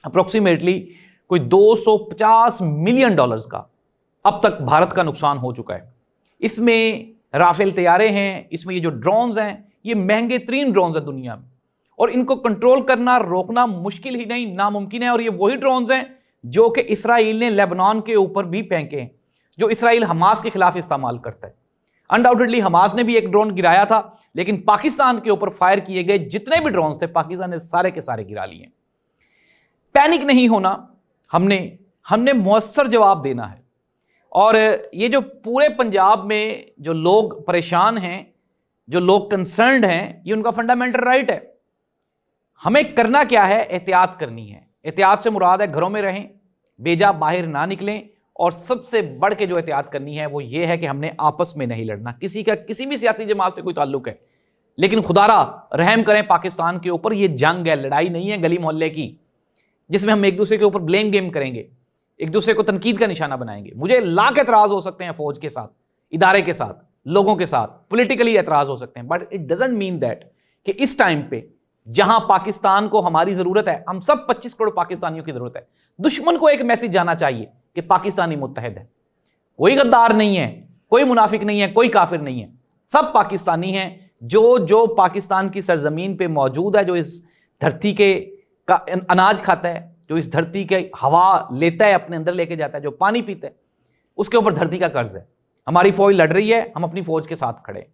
Approximately کوئی $250 million کا اب تک بھارت کا نقصان ہو چکا ہے۔ اس میں رافیل طیارے ہیں، اس میں یہ جو ڈرونز ہیں، یہ مہنگے ترین ڈرونز ہیں دنیا میں، اور ان کو کنٹرول کرنا روکنا مشکل ہی نہیں ناممکن ہے۔ اور یہ وہی ڈرونز ہیں جو کہ اسرائیل نے لیبنان کے اوپر بھی پھینکے ہیں، جو اسرائیل حماس کے خلاف استعمال کرتا ہے۔ انڈاؤٹڈلی حماس نے بھی ایک ڈرون گرایا تھا، لیکن پاکستان کے اوپر فائر کیے گئے جتنے بھی ڈرونز تھے پاکستان نے سارے کے سارے گرا لیے۔ پینک نہیں ہونا، ہم نے مؤثر جواب دینا ہے۔ اور یہ جو پورے پنجاب میں جو لوگ پریشان ہیں، جو لوگ کنسرنڈ ہیں، یہ ان کا فنڈامنٹل رائٹ ہے۔ ہمیں کرنا کیا ہے؟ احتیاط کرنی ہے۔ احتیاط سے مراد ہے گھروں میں رہیں، بیجا باہر نہ نکلیں، اور سب سے بڑھ کے جو احتیاط کرنی ہے وہ یہ ہے کہ ہم نے آپس میں نہیں لڑنا۔ کسی کا کسی بھی سیاسی جماعت سے کوئی تعلق ہے، لیکن خدا را رحم کریں پاکستان کے اوپر، یہ جنگ ہے، لڑائی نہیں ہے گلی محلے کی جس میں ہم ایک دوسرے کے اوپر بلیم گیم کریں گے، ایک دوسرے کو تنقید کا نشانہ بنائیں گے۔ مجھے لاکھ اعتراض ہو سکتے ہیں فوج کے ساتھ، ادارے کے ساتھ، لوگوں کے ساتھ، پولیٹیکلی اعتراض ہو سکتے ہیں، but it doesn't mean that کہ اس ٹائم پہ جہاں پاکستان کو ہماری ضرورت ہے، ہم سب 25 کروڑ پاکستانیوں کی ضرورت ہے، دشمن کو ایک میسج جانا چاہیے کہ پاکستانی متحد ہے، کوئی غدار نہیں ہے، کوئی منافق نہیں ہے، کوئی کافر نہیں ہے، سب پاکستانی ہیں۔ جو پاکستان کی سرزمین پہ موجود ہے، جو اس دھرتی کے کا اناج کھاتا ہے، جو اس دھرتی کے ہوا لیتا ہے اپنے اندر لے کے جاتا ہے، جو پانی پیتا ہے، اس کے اوپر دھرتی کا قرض ہے۔ ہماری فوج لڑ رہی ہے، ہم اپنی فوج کے ساتھ کھڑے ہیں۔